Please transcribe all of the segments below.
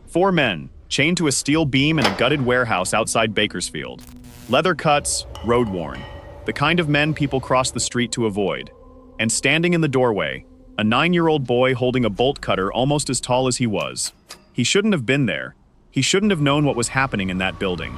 Four men, chained to a steel beam in a gutted warehouse outside Bakersfield. Leather cuts, road-worn. The kind of men people cross the street to avoid. And standing in the doorway, a 9-year-old boy holding a bolt cutter almost as tall as he was. He shouldn't have been there. He shouldn't have known what was happening in that building.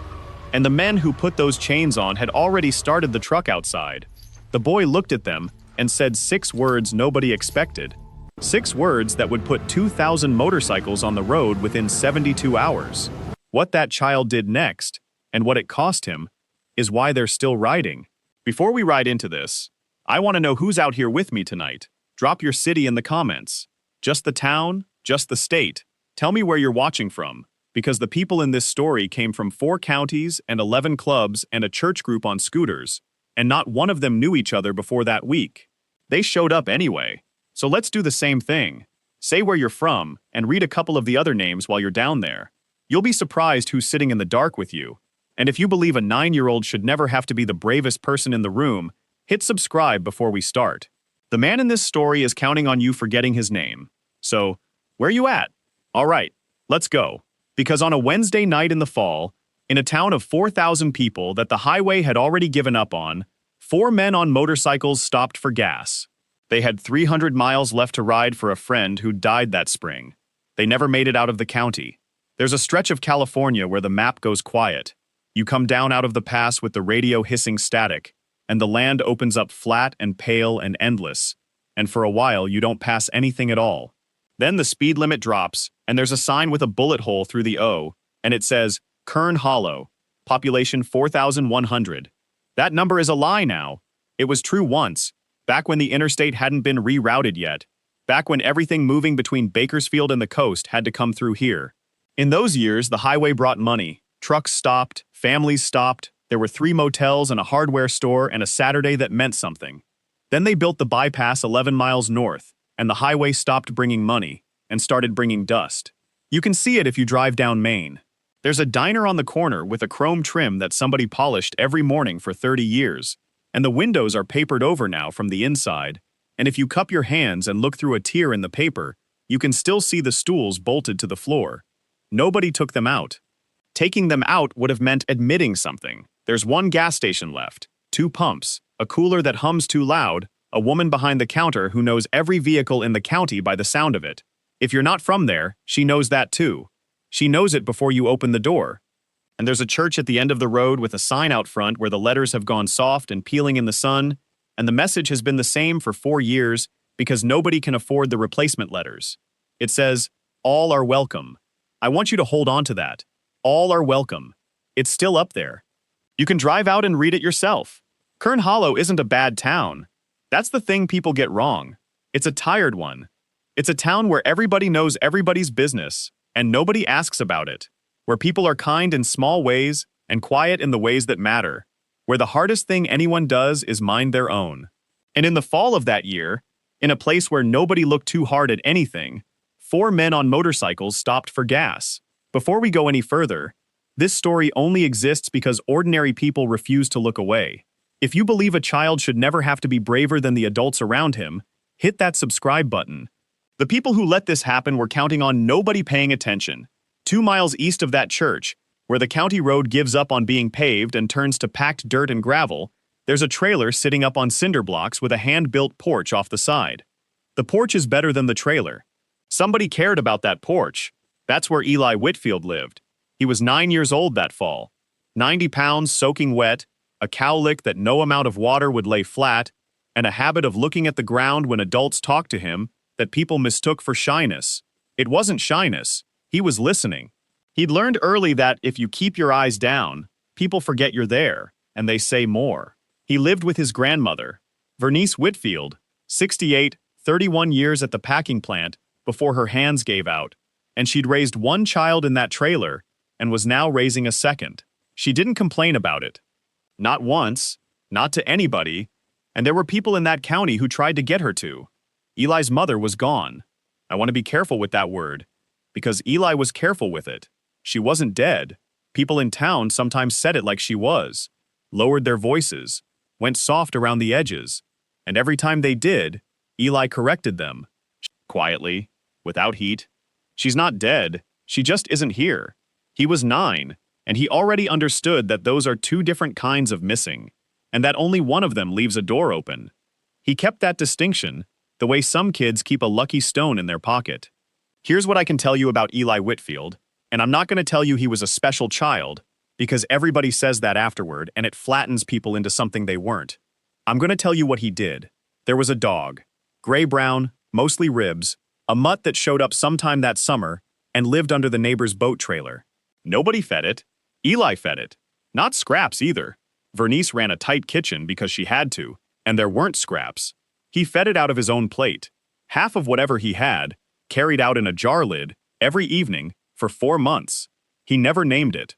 And the men who put those chains on had already started the truck outside. The boy looked at them and said 6 words nobody expected. 6 words that would put 2,000 motorcycles on the road within 72 hours. What that child did next, and what it cost him, is why they're still riding. Before we ride into this, I want to know who's out here with me tonight. Drop your city in the comments. Just the town? Just the state? Tell me where you're watching from, because the people in this story came from 4 counties and 11 clubs and a church group on scooters, and not one of them knew each other before that week. They showed up anyway. So let's do the same thing. Say where you're from, and read a couple of the other names while you're down there. You'll be surprised who's sitting in the dark with you. And if you believe a 9-year-old should never have to be the bravest person in the room, hit subscribe before we start. The man in this story is counting on you forgetting his name. So, where you at? All right, let's go. Because on a Wednesday night in the fall, in a town of 4,000 people that the highway had already given up on, 4 men on motorcycles stopped for gas. They had 300 miles left to ride for a friend who died that spring. They never made it out of the county. There's a stretch of California where the map goes quiet. You come down out of the pass with the radio hissing static, and the land opens up flat and pale and endless, and for a while you don't pass anything at all. Then the speed limit drops, and there's a sign with a bullet hole through the O, and it says, Kern Hollow, population 4,100. That number is a lie now. It was true once, back when the interstate hadn't been rerouted yet, back when everything moving between Bakersfield and the coast had to come through here. In those years, the highway brought money. Trucks stopped, families stopped, there were 3 motels and a hardware store and a Saturday that meant something. Then they built the bypass 11 miles north, and the highway stopped bringing money and started bringing dust. You can see it if you drive down Main. There's a diner on the corner with a chrome trim that somebody polished every morning for 30 years. And the windows are papered over now from the inside, and if you cup your hands and look through a tear in the paper, you can still see the stools bolted to the floor. Nobody took them out. Taking them out would have meant admitting something. There's 1 gas station left, 2 pumps, a cooler that hums too loud, a woman behind the counter who knows every vehicle in the county by the sound of it. If you're not from there, she knows that too. She knows it before you open the door. And there's a church at the end of the road with a sign out front where the letters have gone soft and peeling in the sun, and the message has been the same for 4 years because nobody can afford the replacement letters. It says, all are welcome. I want you to hold on to that. All are welcome. It's still up there. You can drive out and read it yourself. Kern Hollow isn't a bad town. That's the thing people get wrong. It's a tired one. It's a town where everybody knows everybody's business, and nobody asks about it. Where people are kind in small ways and quiet in the ways that matter, where the hardest thing anyone does is mind their own. And in the fall of that year, in a place where nobody looked too hard at anything, 4 men on motorcycles stopped for gas. Before we go any further, this story only exists because ordinary people refuse to look away. If you believe a child should never have to be braver than the adults around him, hit that subscribe button. The people who let this happen were counting on nobody paying attention. 2 miles east of that church, where the county road gives up on being paved and turns to packed dirt and gravel, there's a trailer sitting up on cinder blocks with a hand-built porch off the side. The porch is better than the trailer. Somebody cared about that porch. That's where Eli Whitfield lived. He was 9 years old that fall. 90 pounds soaking wet, a cowlick that no amount of water would lay flat, and a habit of looking at the ground when adults talked to him that people mistook for shyness. It wasn't shyness. He was listening. He'd learned early that if you keep your eyes down, people forget you're there, and they say more. He lived with his grandmother, Vernice Whitfield, 68, 31 years at the packing plant before her hands gave out, and she'd raised 1 child in that trailer and was now raising a second. She didn't complain about it. Not once, not to anybody, and there were people in that county who tried to get her to. Eli's mother was gone. I want to be careful with that word, because Eli was careful with it. She wasn't dead. People in town sometimes said it like she was, lowered their voices, went soft around the edges, and every time they did, Eli corrected them. Quietly, without heat. She's not dead. She just isn't here. He was 9, and he already understood that those are two different kinds of missing, and that only one of them leaves a door open. He kept that distinction, the way some kids keep a lucky stone in their pocket. Here's what I can tell you about Eli Whitfield, and I'm not going to tell you he was a special child, because everybody says that afterward, and it flattens people into something they weren't. I'm going to tell you what he did. There was a dog, gray-brown, mostly ribs, a mutt that showed up sometime that summer and lived under the neighbor's boat trailer. Nobody fed it. Eli fed it. Not scraps either. Vernice ran a tight kitchen because she had to, and there weren't scraps. He fed it out of his own plate, half of whatever he had, carried out in a jar lid, every evening, for 4 months. He never named it.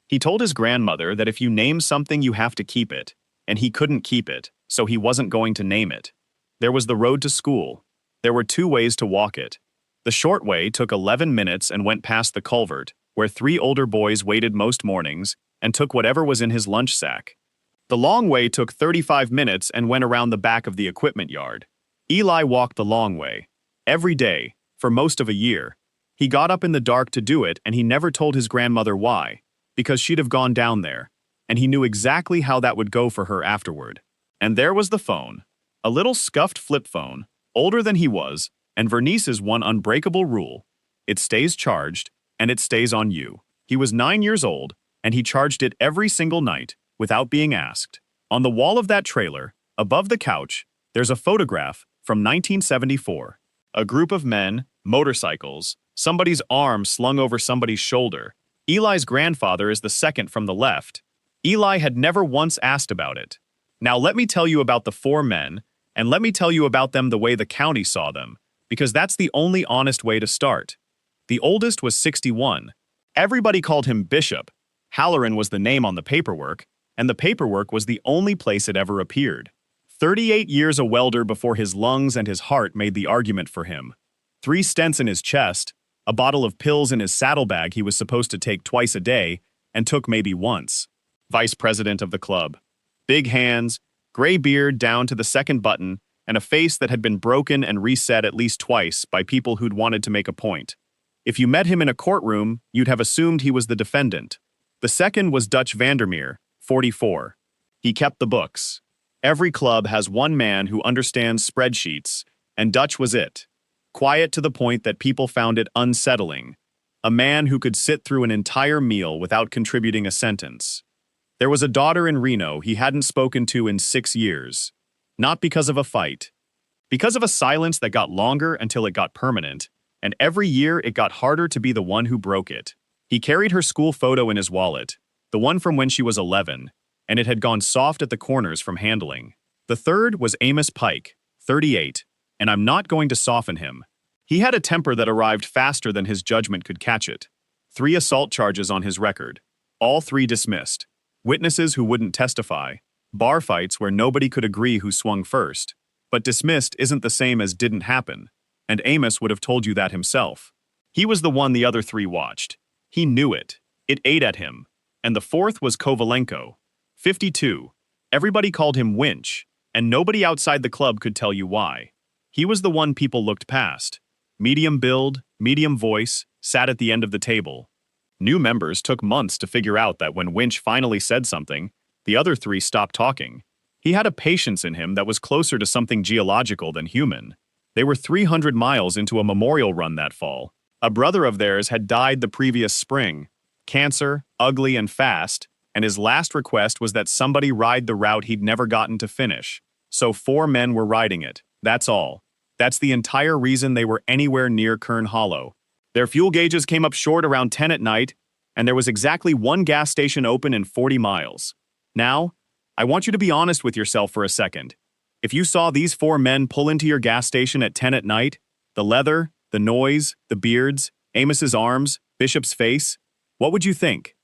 He told his grandmother that if you name something you have to keep it, and he couldn't keep it, so he wasn't going to name it. There was the road to school. There were 2 ways to walk it. The short way took 11 minutes and went past the culvert, where 3 older boys waited most mornings and took whatever was in his lunch sack. The long way took 35 minutes and went around the back of the equipment yard. Eli walked the long way. Every day, for most of a year. He got up in the dark to do it, and he never told his grandmother why, because she'd have gone down there, and he knew exactly how that would go for her afterward. And there was the phone. A little scuffed flip phone, older than he was, and Vernice's one unbreakable rule. It stays charged, and it stays on you. He was 9 years old, and he charged it every single night, without being asked. On the wall of that trailer, above the couch, there's a photograph from 1974. A group of men, motorcycles, somebody's arm slung over somebody's shoulder. Eli's grandfather is the second from the left. Eli had never once asked about it. Now let me tell you about the 4 men, and let me tell you about them the way the county saw them, because that's the only honest way to start. The oldest was 61. Everybody called him Bishop. Halloran was the name on the paperwork, and the paperwork was the only place it ever appeared. 38 years a welder before his lungs and his heart made the argument for him. 3 stents in his chest, a bottle of pills in his saddlebag he was supposed to take twice a day, and took maybe once. Vice president of the club. Big hands, gray beard down to the second button, and a face that had been broken and reset at least twice by people who'd wanted to make a point. If you met him in a courtroom, you'd have assumed he was the defendant. The second was Dutch Vandermeer, 44. He kept the books. Every club has one man who understands spreadsheets, and Dutch was it. Quiet to the point that people found it unsettling. A man who could sit through an entire meal without contributing a sentence. There was a daughter in Reno he hadn't spoken to in 6 years. Not because of a fight. Because of a silence that got longer until it got permanent, and every year it got harder to be the one who broke it. He carried her school photo in his wallet, the one from when she was 11, and it had gone soft at the corners from handling. The third was Amos Pike, 38, and I'm not going to soften him. He had a temper that arrived faster than his judgment could catch it. 3 assault charges on his record, all 3 dismissed. Witnesses who wouldn't testify, bar fights where nobody could agree who swung first. But dismissed isn't the same as didn't happen, and Amos would have told you that himself. He was the one the other 3 watched. He knew it. It ate at him. And the 4th was Kovalenko, 52. Everybody called him Winch, and nobody outside the club could tell you why. He was the one people looked past. Medium build, medium voice, sat at the end of the table. New members took months to figure out that when Winch finally said something, the other 3 stopped talking. He had a patience in him that was closer to something geological than human. They were 300 miles into a memorial run that fall. A brother of theirs had died the previous spring. Cancer, ugly and fast, and his last request was that somebody ride the route he'd never gotten to finish. So 4 men were riding it. That's all. That's the entire reason they were anywhere near Kern Hollow. Their fuel gauges came up short around 10 at night, and there was exactly 1 gas station open in 40 miles. Now, I want you to be honest with yourself for a second. If you saw these 4 men pull into your gas station at 10 at night, the leather, the noise, the beards, Amos's arms, Bishop's face, what would you think?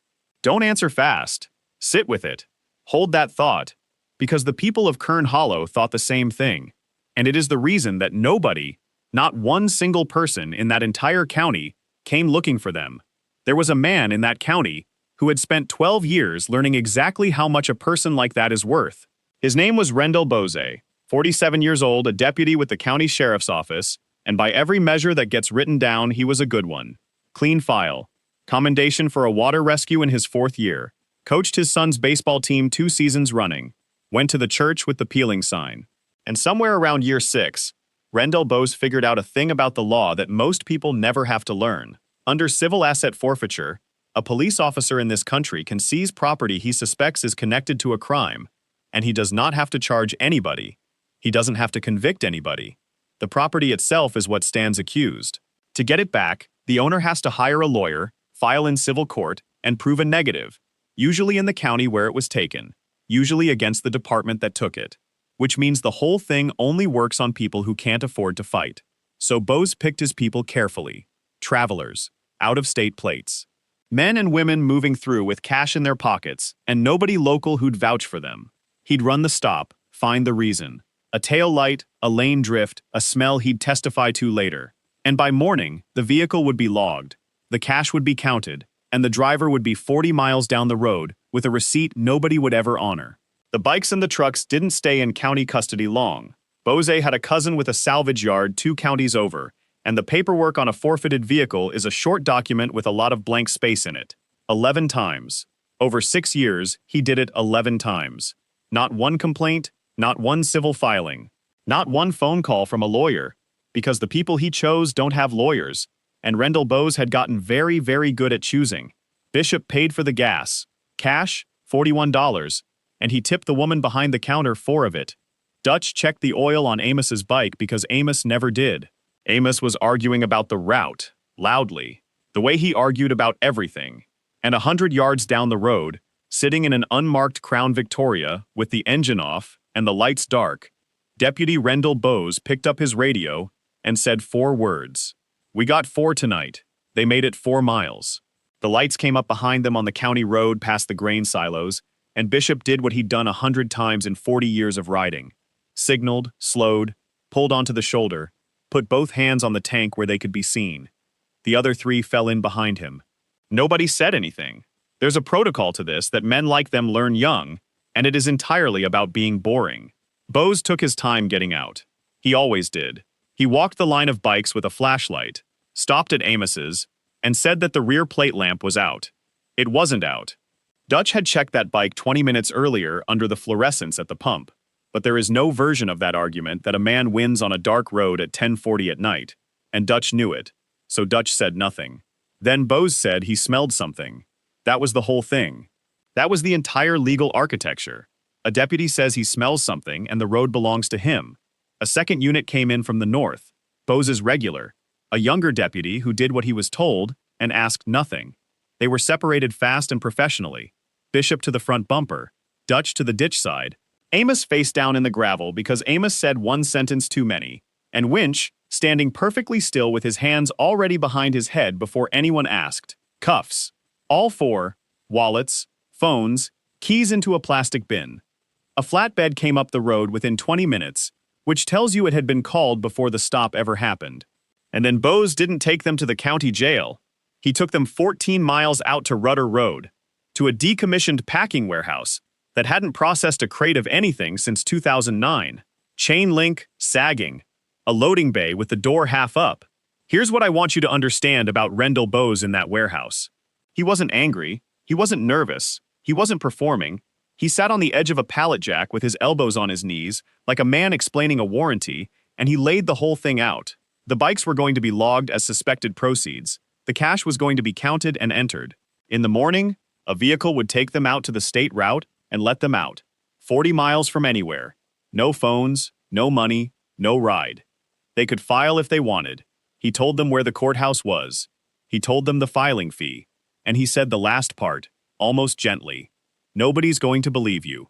Don't answer fast. Sit with it. Hold that thought. Because the people of Kern Hollow thought the same thing. And it is the reason that nobody, not one single person in that entire county, came looking for them. There was a man in that county who had spent 12 years learning exactly how much a person like that is worth. His name was Rendell Bose, 47 years old, a deputy with the county sheriff's office, and by every measure that gets written down, he was a good one. Clean file. Commendation for a water rescue in his 4th year. Coached his son's baseball team 2 seasons running. Went to the church with the peeling sign. And somewhere around year 6, Rendell Bowes figured out a thing about the law that most people never have to learn. Under civil asset forfeiture, a police officer in this country can seize property he suspects is connected to a crime, and he does not have to charge anybody. He doesn't have to convict anybody. The property itself is what stands accused. To get it back, the owner has to hire a lawyer, file in civil court, and prove a negative, usually in the county where it was taken, usually against the department that took it, which means the whole thing only works on people who can't afford to fight. So Bowes picked his people carefully. Travelers, out-of-state plates. Men and women moving through with cash in their pockets, and nobody local who'd vouch for them. He'd run the stop, find the reason. A tail light, a lane drift, a smell he'd testify to later. And by morning, the vehicle would be logged, the cash would be counted, and the driver would be 40 miles down the road with a receipt nobody would ever honor. The bikes and the trucks didn't stay in county custody long. Bowes had a cousin with a salvage yard 2 counties over, and the paperwork on a forfeited vehicle is a short document with a lot of blank space in it. 11 times. Over 6 years, he did it 11 times. Not one complaint, not one civil filing, not one phone call from a lawyer, because the people he chose don't have lawyers, and Rendell Bowes had gotten very, very good at choosing. Bishop paid for the gas. Cash, $41, and he tipped the woman behind the counter 4 of it. Dutch checked the oil on Amos's bike because Amos never did. Amos was arguing about the route, loudly, the way he argued about everything. And 100 yards down the road, sitting in an unmarked Crown Victoria with the engine off and the lights dark, Deputy Rendell Bowes picked up his radio and said 4 words. "We got 4 tonight." They made it 4 miles. The lights came up behind them on the county road past the grain silos, and Bishop did what he'd done 100 times in 40 years of riding. Signaled, slowed, pulled onto the shoulder, put both hands on the tank where they could be seen. The other 3 fell in behind him. Nobody said anything. There's a protocol to this that men like them learn young, and it is entirely about being boring. Bowes took his time getting out. He always did. He walked the line of bikes with a flashlight, stopped at Amos's, and said that the rear plate lamp was out. It wasn't out. Dutch had checked that bike 20 minutes earlier under the fluorescents at the pump, but there is no version of that argument that a man wins on a dark road at 10:40 at night, and Dutch knew it, so Dutch said nothing. Then Bowes said he smelled something. That was the whole thing. That was the entire legal architecture. A deputy says he smells something and the road belongs to him. A second unit came in from the north, Bowes' regular, a younger deputy who did what he was told and asked nothing. They were separated fast and professionally. Bishop to the front bumper, Dutch to the ditch side, Amos face down in the gravel because Amos said one sentence too many, and Winch standing perfectly still with his hands already behind his head before anyone asked. Cuffs. All 4, wallets, phones, keys into a plastic bin. A flatbed came up the road within 20 minutes, which tells you it had been called before the stop ever happened. And then Bowes didn't take them to the county jail. He took them 14 miles out to Rudder Road, to a decommissioned packing warehouse that hadn't processed a crate of anything since 2009. Chain link, sagging, a loading bay with the door half up. Here's what I want you to understand about Rendell Bowes in that warehouse. He wasn't angry, he wasn't nervous, he wasn't performing. He sat on the edge of a pallet jack with his elbows on his knees, like a man explaining a warranty, and he laid the whole thing out. The bikes were going to be logged as suspected proceeds. The cash was going to be counted and entered. In the morning, a vehicle would take them out to the state route and let them out. 40 miles from anywhere. No phones, no money, no ride. They could file if they wanted. He told them where the courthouse was. He told them the filing fee. And he said the last part, almost gently. Nobody's going to believe you.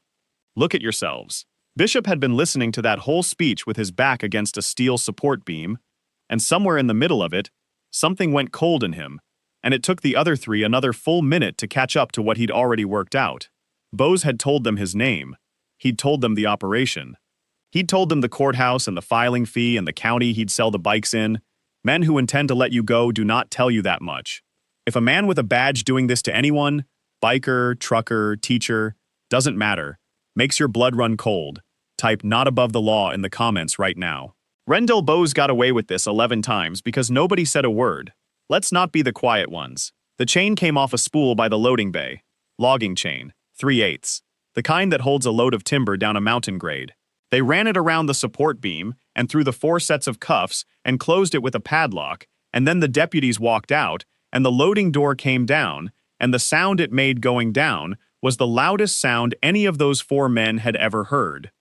Look at yourselves. Bishop had been listening to that whole speech with his back against a steel support beam, and somewhere in the middle of it, something went cold in him, and it took the other 3 another full minute to catch up to what he'd already worked out. Bowes had told them his name. He'd told them the operation. He'd told them the courthouse and the filing fee and the county he'd sell the bikes in. Men who intend to let you go do not tell you that much. If a man with a badge doing this to anyone, biker, trucker, teacher, doesn't matter, makes your blood run cold, type "not above the law" in the comments right now. Rendell Bowes got away with this 11 times because nobody said a word. Let's not be the quiet ones. The chain came off a spool by the loading bay. Logging chain, 3/8. The kind that holds a load of timber down a mountain grade. They ran it around the support beam and through the 4 sets of cuffs and closed it with a padlock, and then the deputies walked out, and the loading door came down, and the sound it made going down was the loudest sound any of those 4 men had ever heard.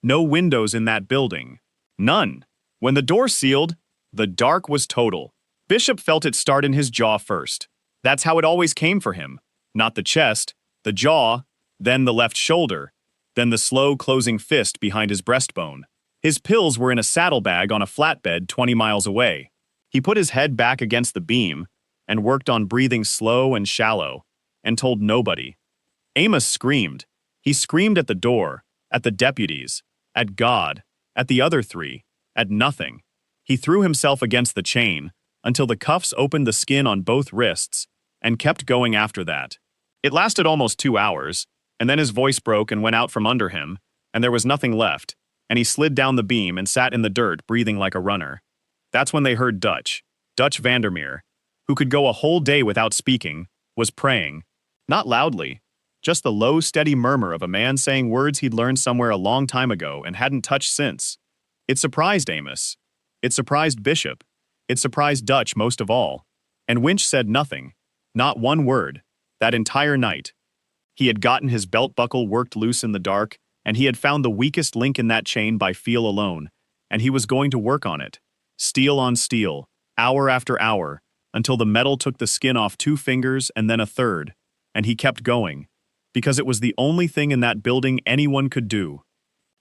No windows in that building. None. When the door sealed, the dark was total. Bishop felt it start in his jaw first. That's how it always came for him. Not the chest, the jaw, then the left shoulder, then the slow closing fist behind his breastbone. His pills were in a saddlebag on a flatbed 20 miles away. He put his head back against the beam and worked on breathing slow and shallow, and told nobody. Amos screamed. He screamed at the door, at the deputies, at God, at the other 3, at nothing. He threw himself against the chain until the cuffs opened the skin on both wrists and kept going after that. It lasted almost 2 hours, and then his voice broke and went out from under him, and there was nothing left, and he slid down the beam and sat in the dirt breathing like a runner. That's when they heard Dutch Vandermeer, who could go a whole day without speaking, was praying. Not loudly, just the low, steady murmur of a man saying words he'd learned somewhere a long time ago and hadn't touched since. It surprised Amos. It surprised Bishop. It surprised Dutch most of all. And Winch said nothing, not one word, that entire night. He had gotten his belt buckle worked loose in the dark, and he had found the weakest link in that chain by feel alone, and he was going to work on it, steel on steel, hour after hour, until the metal took the skin off 2 fingers and then a third, and he kept going, because it was the only thing in that building anyone could do.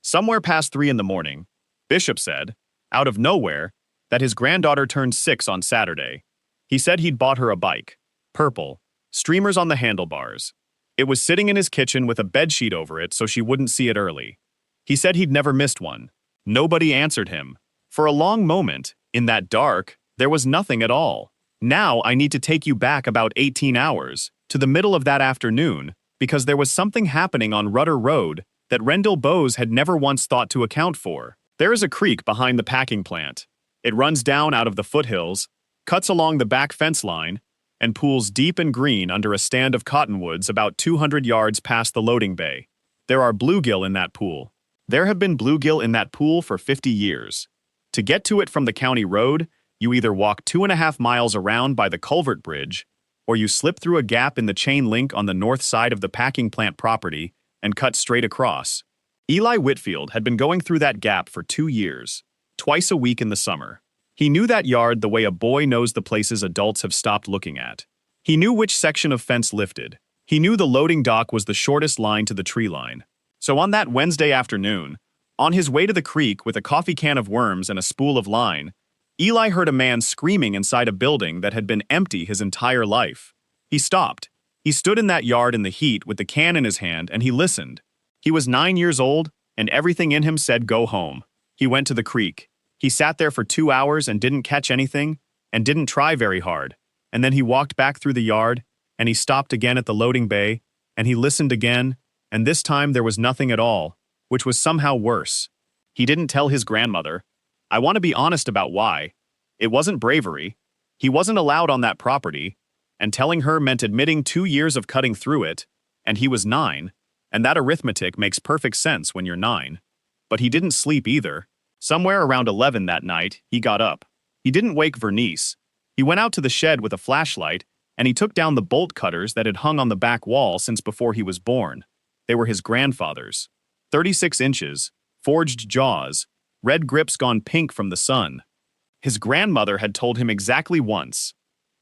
Somewhere past 3 in the morning, Bishop said, out of nowhere, that his granddaughter turned 6 on Saturday. He said he'd bought her a bike, purple, streamers on the handlebars. It was sitting in his kitchen with a bedsheet over it so she wouldn't see it early. He said he'd never missed one. Nobody answered him. For a long moment, in that dark, there was nothing at all. Now I need to take you back about 18 hours, to the middle of that afternoon, because there was something happening on Rudder Road that Rendell Bowes had never once thought to account for. There is a creek behind the packing plant. It runs down out of the foothills, cuts along the back fence line, and pools deep and green under a stand of cottonwoods about 200 yards past the loading bay. There are bluegill in that pool. There have been bluegill in that pool for 50 years. To get to it from the county road, you either walk 2.5 miles around by the culvert bridge, or you slip through a gap in the chain link on the north side of the packing plant property and cut straight across. Eli Whitfield had been going through that gap for 2 years, twice a week in the summer. He knew that yard the way a boy knows the places adults have stopped looking at. He knew which section of fence lifted. He knew the loading dock was the shortest line to the tree line. So on that Wednesday afternoon, on his way to the creek with a coffee can of worms and a spool of line, Eli heard a man screaming inside a building that had been empty his entire life. He stopped. He stood in that yard in the heat with the can in his hand and he listened. He was 9 years old, and everything in him said go home. He went to the creek. He sat there for 2 hours and didn't catch anything, and didn't try very hard. And then he walked back through the yard, and he stopped again at the loading bay, and he listened again, and this time there was nothing at all, which was somehow worse. He didn't tell his grandmother. I want to be honest about why. It wasn't bravery. He wasn't allowed on that property, and telling her meant admitting 2 years of cutting through it, and he was 9, and that arithmetic makes perfect sense when you're 9. But he didn't sleep either. Somewhere around 11 that night, he got up. He didn't wake Vernice. He went out to the shed with a flashlight, and he took down the bolt cutters that had hung on the back wall since before he was born. They were his grandfather's. 36 inches, forged jaws, red grips gone pink from the sun. His grandmother had told him exactly once,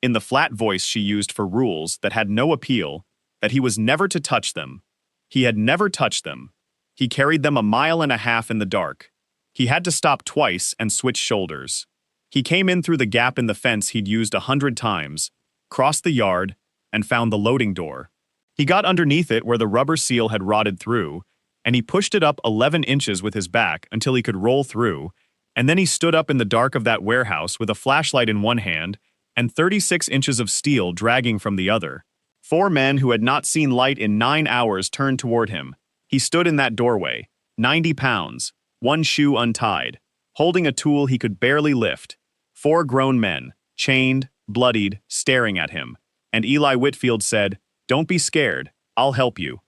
in the flat voice she used for rules that had no appeal, that he was never to touch them. He had never touched them. He carried them 1.5 miles in the dark. He had to stop twice and switch shoulders. He came in through the gap in the fence he'd used 100 times, crossed the yard, and found the loading door. He got underneath it where the rubber seal had rotted through, and he pushed it up 11 inches with his back until he could roll through, and then he stood up in the dark of that warehouse with a flashlight in one hand and 36 inches of steel dragging from the other. 4 men who had not seen light in 9 hours turned toward him. He stood in that doorway, 90 pounds, 1 shoe untied, holding a tool he could barely lift. 4 grown men, chained, bloodied, staring at him. And Eli Whitfield said, "Don't be scared. I'll help you."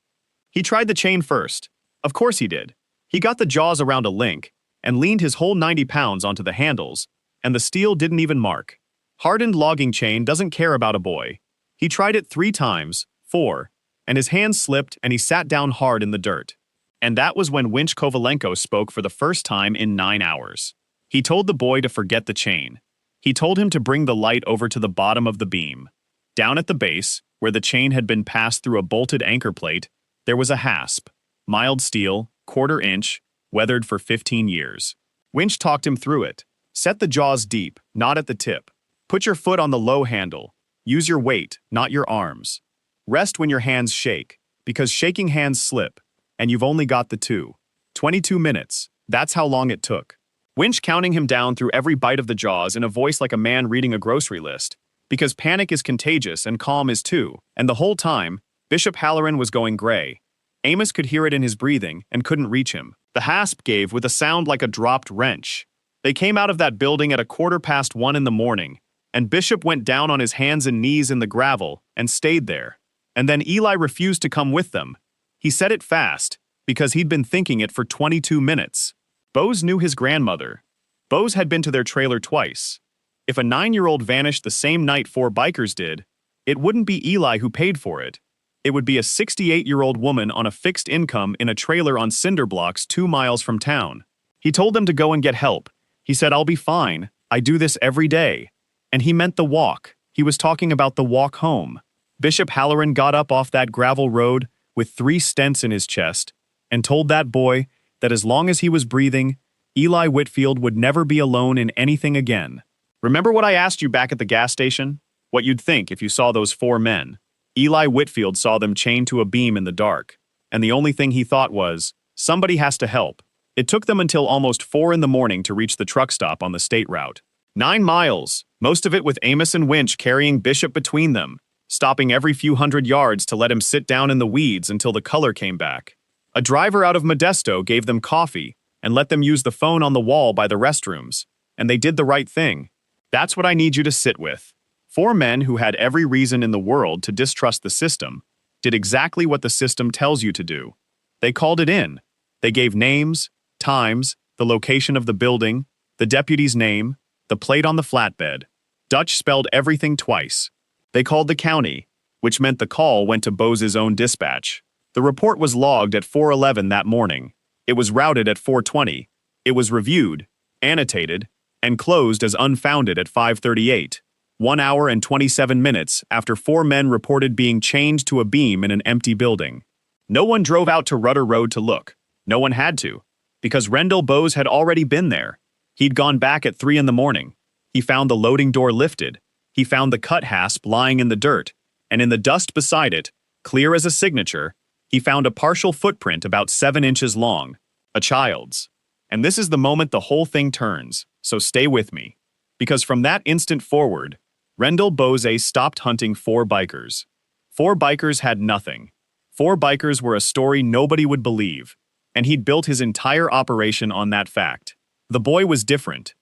He tried the chain first. Of course he did. He got the jaws around a link and leaned his whole 90 pounds onto the handles, and the steel didn't even mark. Hardened logging chain doesn't care about a boy. He tried it 3 times, 4, and his hands slipped and he sat down hard in the dirt. And that was when Winch Kovalenko spoke for the first time in 9 hours. He told the boy to forget the chain. He told him to bring the light over to the bottom of the beam. Down at the base, where the chain had been passed through a bolted anchor plate, there was a hasp. Mild steel, 1/4 inch, weathered for 15 years. Winch talked him through it. Set the jaws deep, not at the tip. Put your foot on the low handle. Use your weight, not your arms. Rest when your hands shake, because shaking hands slip, and you've only got the 22 minutes. That's how long it took. Winch counting him down through every bite of the jaws in a voice like a man reading a grocery list, because panic is contagious and calm is too, and the whole time, Bishop Halloran was going gray. Amos could hear it in his breathing and couldn't reach him. The hasp gave with a sound like a dropped wrench. They came out of that building at 1:15 in the morning, and Bishop went down on his hands and knees in the gravel and stayed there. And then Eli refused to come with them. He said it fast, because he'd been thinking it for 22 minutes. Bose knew his grandmother. Bose had been to their trailer twice. If a 9-year-old vanished the same night 4 bikers did, it wouldn't be Eli who paid for it. It would be a 68-year-old woman on a fixed income in a trailer on cinder blocks 2 miles from town. He told them to go and get help. He said, "I'll be fine. I do this every day." And he meant the walk. He was talking about the walk home. Bishop Halloran got up off that gravel road with 3 stents in his chest and told that boy that as long as he was breathing, Eli Whitfield would never be alone in anything again. Remember what I asked you back at the gas station? What you'd think if you saw those 4 men. Eli Whitfield saw them chained to a beam in the dark, and the only thing he thought was, somebody has to help. It took them until almost 4 in the morning to reach the truck stop on the state route. 9 miles, most of it with Amos and Winch carrying Bishop between them, stopping every few hundred yards to let him sit down in the weeds until the color came back. A driver out of Modesto gave them coffee and let them use the phone on the wall by the restrooms, and they did the right thing. That's what I need you to sit with. 4 men who had every reason in the world to distrust the system did exactly what the system tells you to do. They called it in. They gave names, times, the location of the building, the deputy's name, the plate on the flatbed. Dutch spelled everything twice. They called the county, which meant the call went to Bose's own dispatch. The report was logged at 4:11 that morning. It was routed at 4:20. It was reviewed, annotated, and closed as unfounded at 5:38. 1 hour and 27 minutes after 4 men reported being chained to a beam in an empty building. No one drove out to Rudder Road to look. No one had to, because Rendell Bose had already been there. He'd gone back at 3 in the morning. He found the loading door lifted. He found the cut hasp lying in the dirt, and in the dust beside it, clear as a signature, he found a partial footprint about 7 inches long, a child's. And this is the moment the whole thing turns, so stay with me. Because from that instant forward, Rendell Bose stopped hunting 4 bikers. 4 bikers had nothing. 4 bikers were a story nobody would believe, and he'd built his entire operation on that fact. The boy was different.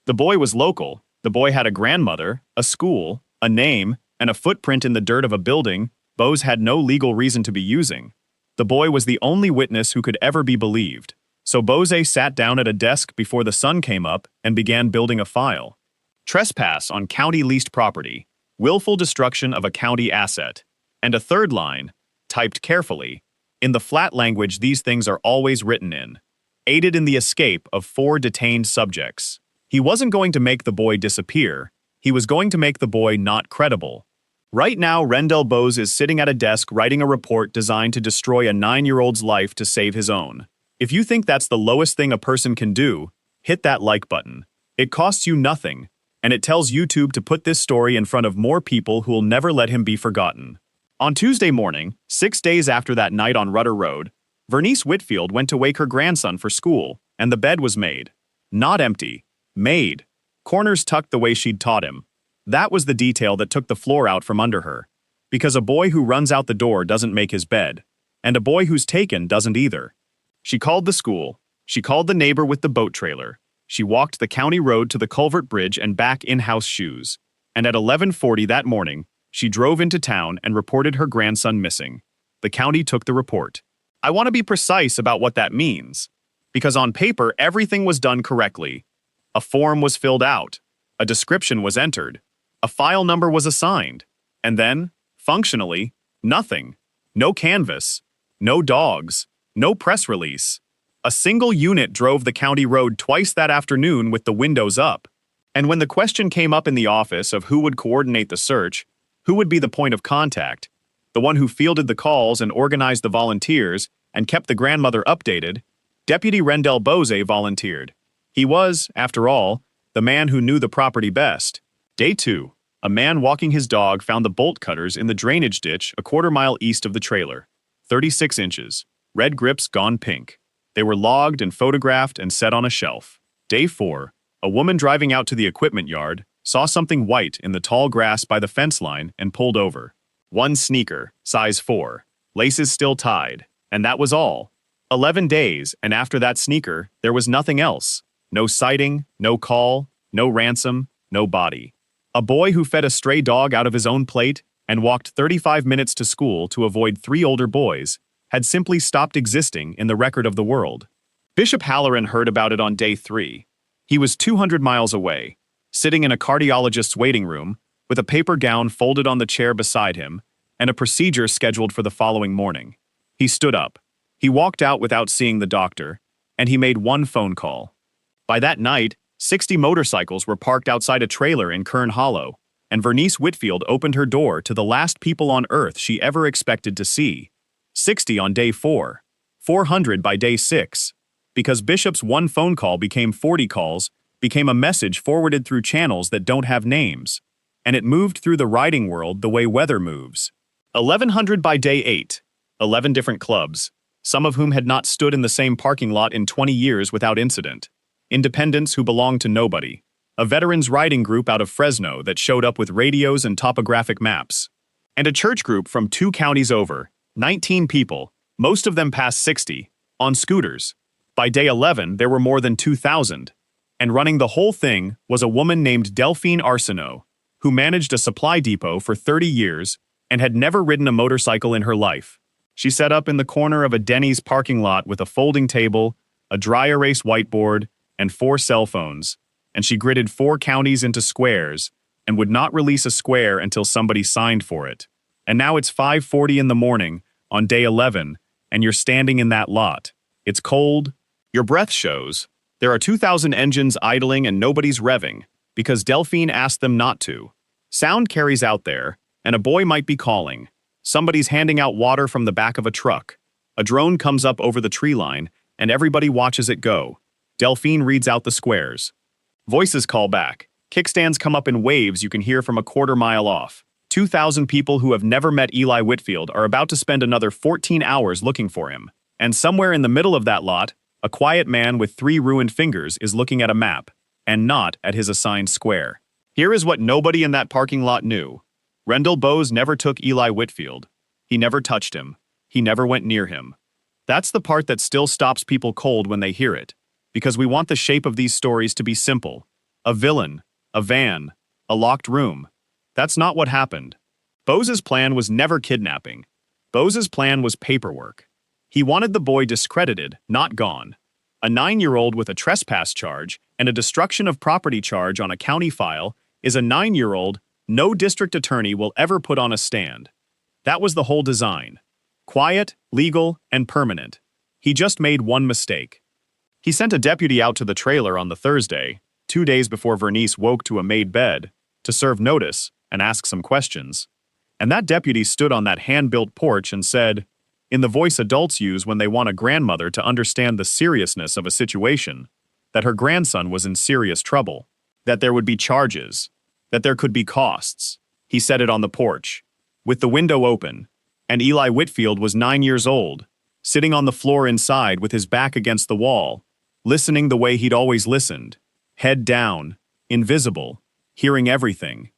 The boy was local. The boy had a grandmother, a school, a name, and a footprint in the dirt of a building Bose had no legal reason to be using. The boy was the only witness who could ever be believed. So Bose sat down at a desk before the sun came up and began building a file. Trespass on county-leased property, willful destruction of a county asset, and a third line, typed carefully. In the flat language these things are always written in. Aided in the escape of 4 detained subjects. He wasn't going to make the boy disappear. He was going to make the boy not credible. Right now, Rendell Bose is sitting at a desk writing a report designed to destroy a 9-year-old's life to save his own. If you think that's the lowest thing a person can do, hit that like button. It costs you nothing, and it tells YouTube to put this story in front of more people who will never let him be forgotten. On Tuesday morning, 6 days after that night on Rudder Road, Vernice Whitfield went to wake her grandson for school, and the bed was made. Not empty. Made. Corners tucked the way she'd taught him. That was the detail that took the floor out from under her. Because a boy who runs out the door doesn't make his bed, and a boy who's taken doesn't either. She called the school. She called the neighbor with the boat trailer. She walked the county road to the culvert bridge and back in house shoes. and at 11:40 that morning, she drove into town and reported her grandson missing. The county took the report. I want to be precise about what that means, because on paper, everything was done correctly. A form was filled out, a description was entered, a file number was assigned, and then, functionally, nothing. No canvas, no dogs, no press release. A single unit drove the county road twice that afternoon with the windows up. And when the question came up in the office of who would coordinate the search, who would be the point of contact, the one who fielded the calls and organized the volunteers and kept the grandmother updated, Deputy Rendell Bose volunteered. He was, after all, the man who knew the property best. Day 2, a man walking his dog found the bolt cutters in the drainage ditch a quarter-mile east of the trailer. 36 inches, red grips gone pink. They were logged and photographed and set on a shelf. Day 4, a woman driving out to the equipment yard saw something white in the tall grass by the fence line and pulled over. One sneaker, size 4, laces still tied, and that was all. 11 days, and after that sneaker, there was nothing else. No sighting, no call, no ransom, no body. A boy who fed a stray dog out of his own plate and walked 35 minutes to school to avoid 3 older boys had simply stopped existing in the record of the world. Bishop Halloran heard about it on day 3. He was 200 miles away, sitting in a cardiologist's waiting room with a paper gown folded on the chair beside him and a procedure scheduled for the following morning. He stood up. He walked out without seeing the doctor, and he made one phone call. By that night, 60 motorcycles were parked outside a trailer in Kern Hollow, and Vernice Whitfield opened her door to the last people on Earth she ever expected to see. 60 on day 4, 400 by day 6, because Bishop's one phone call became 40 calls, became a message forwarded through channels that don't have names, and it moved through the writing world the way weather moves. 1100 by day 8, 11 different clubs, some of whom had not stood in the same parking lot in 20 years without incident. Independents who belonged to nobody. A veterans riding group out of Fresno that showed up with radios and topographic maps. And a church group from 2 counties over, 19 people, most of them past 60, on scooters. By day 11, there were more than 2,000. And running the whole thing was a woman named Delphine Arsenault, who managed a supply depot for 30 years and had never ridden a motorcycle in her life. She set up in the corner of a Denny's parking lot with a folding table, a dry erase whiteboard, and 4 cell phones, and she gridded 4 counties into squares and would not release a square until somebody signed for it. And now it's 5:40 in the morning on day 11, and you're standing in that lot. It's cold. Your breath shows. There are 2,000 engines idling and nobody's revving, because Delphine asked them not to. Sound carries out there, and a boy might be calling. Somebody's handing out water from the back of a truck. A drone comes up over the tree line, and everybody watches it go. Delphine reads out the squares. Voices call back. Kickstands come up in waves you can hear from a quarter-mile off. 2,000 people who have never met Eli Whitfield are about to spend another 14 hours looking for him. And somewhere in the middle of that lot, a quiet man with 3 ruined fingers is looking at a map, and not at his assigned square. Here is what nobody in that parking lot knew. Rendell Bose never took Eli Whitfield. He never touched him. He never went near him. That's the part that still stops people cold when they hear it, because we want the shape of these stories to be simple. A villain, a van, a locked room. That's not what happened. Bose's plan was never kidnapping. Bose's plan was paperwork. He wanted the boy discredited, not gone. A 9-year-old with a trespass charge and a destruction of property charge on a county file is a 9-year-old no district attorney will ever put on a stand. That was the whole design. Quiet, legal, and permanent. He just made one mistake. He sent a deputy out to the trailer on the Thursday, 2 days before Vernice woke to a made bed, to serve notice and ask some questions. And that deputy stood on that hand-built porch and said, in the voice adults use when they want a grandmother to understand the seriousness of a situation, that her grandson was in serious trouble, that there would be charges, that there could be costs. He said it on the porch, with the window open, and Eli Whitfield was 9 years old, sitting on the floor inside with his back against the wall, listening the way he'd always listened, head down, invisible, hearing everything.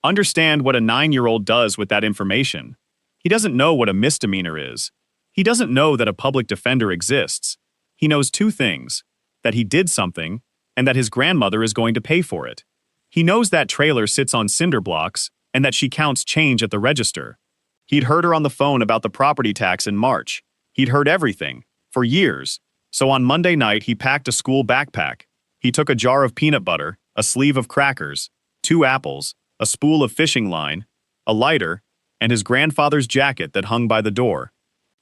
Understand what a 9-year-old does with that information. He doesn't know what a misdemeanor is. He doesn't know that a public defender exists. He knows 2 things, that he did something, and that his grandmother is going to pay for it. He knows that trailer sits on cinder blocks and that she counts change at the register. He'd heard her on the phone about the property tax in March. He'd heard everything, for years. So on Monday night, he packed a school backpack. He took a jar of peanut butter, a sleeve of crackers, 2 apples, a spool of fishing line, a lighter, and his grandfather's jacket that hung by the door.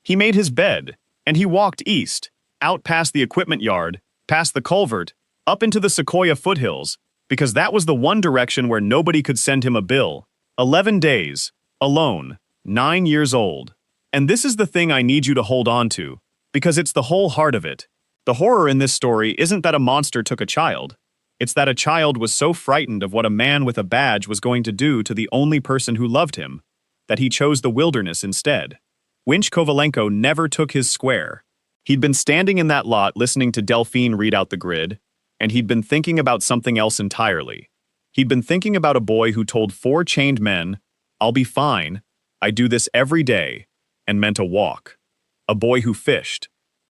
He made his bed, and he walked east, out past the equipment yard, past the culvert, up into the Sequoia foothills, because that was the one direction where nobody could send him a bill. 11 days, alone, 9 years old. And this is the thing I need you to hold on to, because it's the whole heart of it. The horror in this story isn't that a monster took a child. It's that a child was so frightened of what a man with a badge was going to do to the only person who loved him, that he chose the wilderness instead. Winch Kovalenko never took his square. He'd been standing in that lot listening to Delphine read out the grid, and he'd been thinking about something else entirely. He'd been thinking about a boy who told 4 chained men, "I'll be fine, I do this every day," and meant a walk. A boy who fished.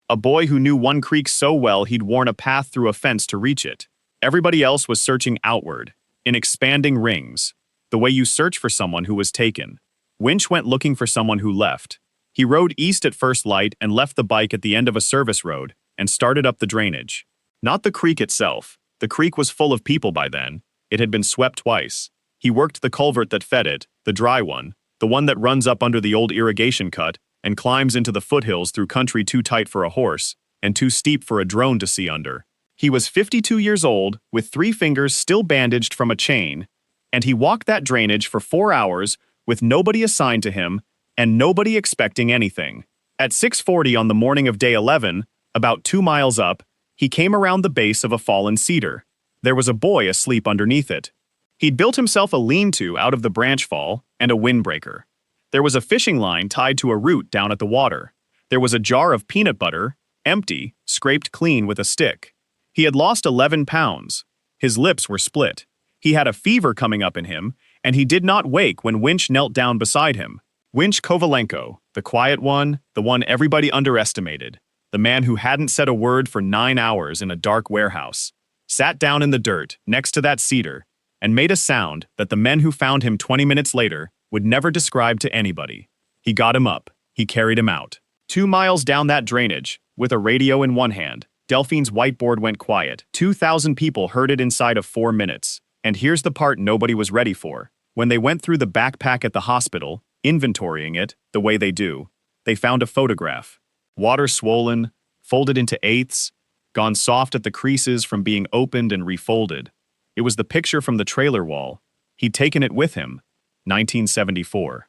A boy who knew one creek so well he'd worn a path through a fence to reach it. Everybody else was searching outward, in expanding rings, the way you search for someone who was taken. Winch went looking for someone who left. He rode east at first light and left the bike at the end of a service road and started up the drainage. Not the creek itself. The creek was full of people by then. It had been swept twice. He worked the culvert that fed it, the dry one, the one that runs up under the old irrigation cut and climbs into the foothills through country too tight for a horse and too steep for a drone to see under. He was 52 years old, with 3 fingers still bandaged from a chain, and he walked that drainage for 4 hours with nobody assigned to him and nobody expecting anything. At 6:40 on the morning of day 11, about 2 miles up, he came around the base of a fallen cedar. There was a boy asleep underneath it. He'd built himself a lean-to out of the branch fall and a windbreaker. There was a fishing line tied to a root down at the water. There was a jar of peanut butter, empty, scraped clean with a stick. He had lost 11 pounds. His lips were split. He had a fever coming up in him, and he did not wake when Winch knelt down beside him. Winch Kovalenko, the quiet one, the one everybody underestimated, the man who hadn't said a word for 9 hours in a dark warehouse, sat down in the dirt next to that cedar and made a sound that the men who found him 20 minutes later would never describe to anybody. He got him up. He carried him out. 2 miles down that drainage, with a radio in one hand, Delphine's whiteboard went quiet. 2,000 people heard it inside of 4 minutes. And here's the part nobody was ready for. When they went through the backpack at the hospital, inventorying it the way they do, they found a photograph. Water swollen, folded into eighths, gone soft at the creases from being opened and refolded. It was the picture from the trailer wall. He'd taken it with him. 1974.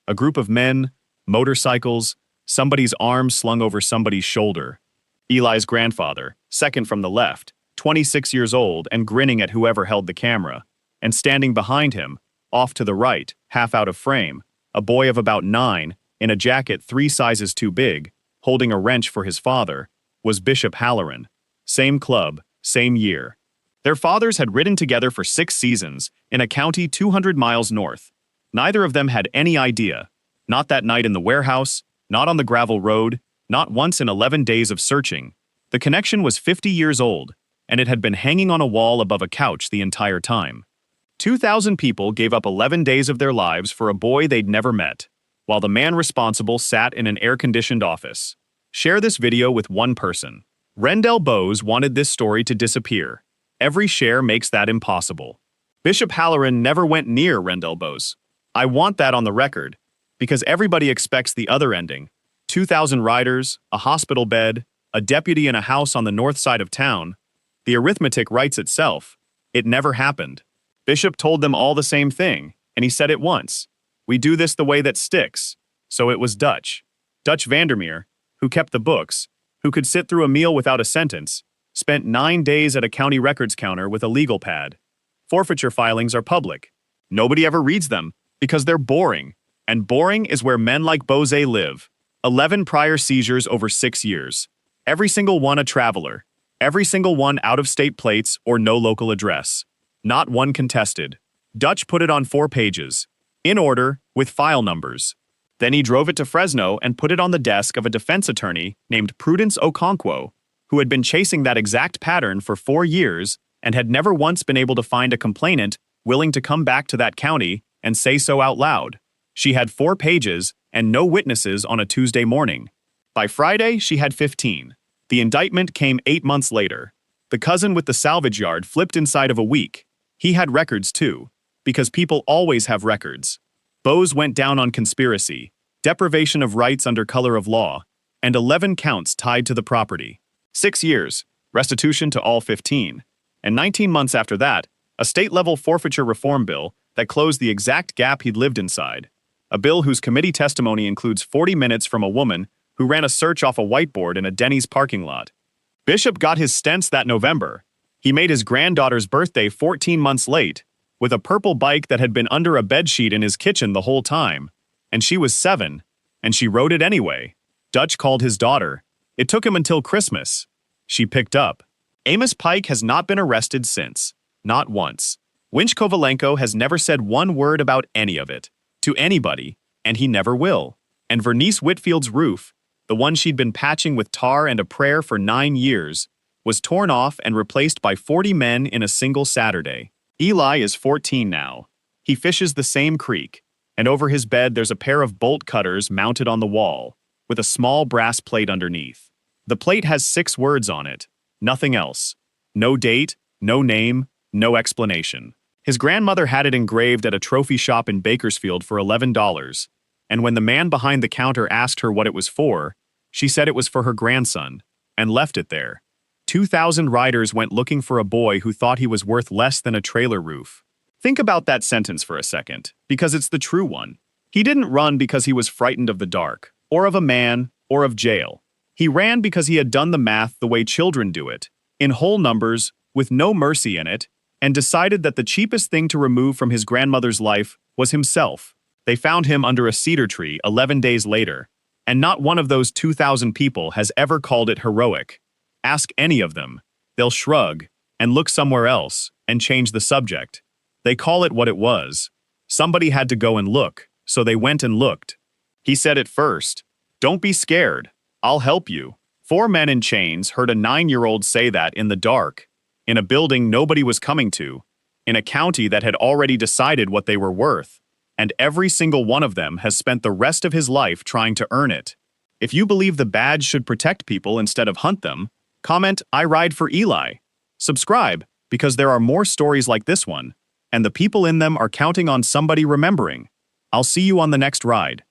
A group of men, motorcycles, somebody's arm slung over somebody's shoulder. Eli's grandfather, second from the left, 26 years old and grinning at whoever held the camera. And standing behind him, off to the right, half out of frame, a boy of about 9, in a jacket 3 sizes too big, holding a wrench for his father, was Bishop Halloran. Same club, same year. Their fathers had ridden together for 6 seasons in a county 200 miles north. Neither of them had any idea. Not that night in the warehouse, not on the gravel road, not once in 11 days of searching. The connection was 50 years old, and it had been hanging on a wall above a couch the entire time. 2,000 people gave up 11 days of their lives for a boy they'd never met, while the man responsible sat in an air-conditioned office. Share this video with one person. Rendell Bowes wanted this story to disappear. Every share makes that impossible. Bishop Halloran never went near Rendell Bowes. I want that on the record, because everybody expects the other ending. 2,000 riders, a hospital bed, a deputy in a house on the north side of town. The arithmetic writes itself. It never happened. Bishop told them all the same thing, and he said it once. We do this the way that sticks. So it was Dutch. Dutch Vandermeer, who kept the books, who could sit through a meal without a sentence, spent 9 days at a county records counter with a legal pad. Forfeiture filings are public. Nobody ever reads them, because they're boring. And boring is where men like Bose live. 11 prior seizures over 6 years. Every single one a traveler. Every single one out-of-state plates or no local address. Not one contested. Dutch put it on 4 pages. In order, with file numbers. Then he drove it to Fresno and put it on the desk of a defense attorney named Prudence Okonkwo, who had been chasing that exact pattern for 4 years and had never once been able to find a complainant willing to come back to that county and say so out loud. She had 4 pages and no witnesses on a Tuesday morning. By Friday, she had 15. The indictment came 8 months later. The cousin with the salvage yard flipped inside of a week. He had records too, because people always have records. Bose went down on conspiracy, deprivation of rights under color of law, and 11 counts tied to the property. 6 years, restitution to all 15. And 19 months after that, a state-level forfeiture reform bill that closed the exact gap he'd lived inside. A bill whose committee testimony includes 40 minutes from a woman who ran a search off a whiteboard in a Denny's parking lot. Bishop got his stents that November. He made his granddaughter's birthday 14 months late, with a purple bike that had been under a bedsheet in his kitchen the whole time. And she was 7, and she rode it anyway. Dutch called his daughter. It took him until Christmas. She picked up. Amos Pike has not been arrested since. Not once. Winch Kovalenko has never said one word about any of it. To anybody, and he never will. And Vernice Whitfield's roof, the one she'd been patching with tar and a prayer for 9 years, was torn off and replaced by 40 men in a single Saturday. Eli is 14 now. He fishes the same creek, and over his bed there's a pair of bolt cutters mounted on the wall, with a small brass plate underneath. The plate has 6 words on it, nothing else. No date, no name, no explanation. His grandmother had it engraved at a trophy shop in Bakersfield for $11, and when the man behind the counter asked her what it was for, she said it was for her grandson, and left it there. 2,000 riders went looking for a boy who thought he was worth less than a trailer roof. Think about that sentence for a second, because it's the true one. He didn't run because he was frightened of the dark, or of a man, or of jail. He ran because he had done the math the way children do it, in whole numbers, with no mercy in it, and decided that the cheapest thing to remove from his grandmother's life was himself. They found him under a cedar tree 11 days later, and not one of those 2,000 people has ever called it heroic. Ask any of them. They'll shrug, and look somewhere else, and change the subject. They call it what it was. Somebody had to go and look, so they went and looked. He said it first. Don't be scared. I'll help you. 4 men in chains heard a 9-year-old say that in the dark, in a building nobody was coming to, in a county that had already decided what they were worth, and every single one of them has spent the rest of his life trying to earn it. If you believe the badge should protect people instead of hunt them, comment, "I ride for Eli." Subscribe, because there are more stories like this one, and the people in them are counting on somebody remembering. I'll see you on the next ride.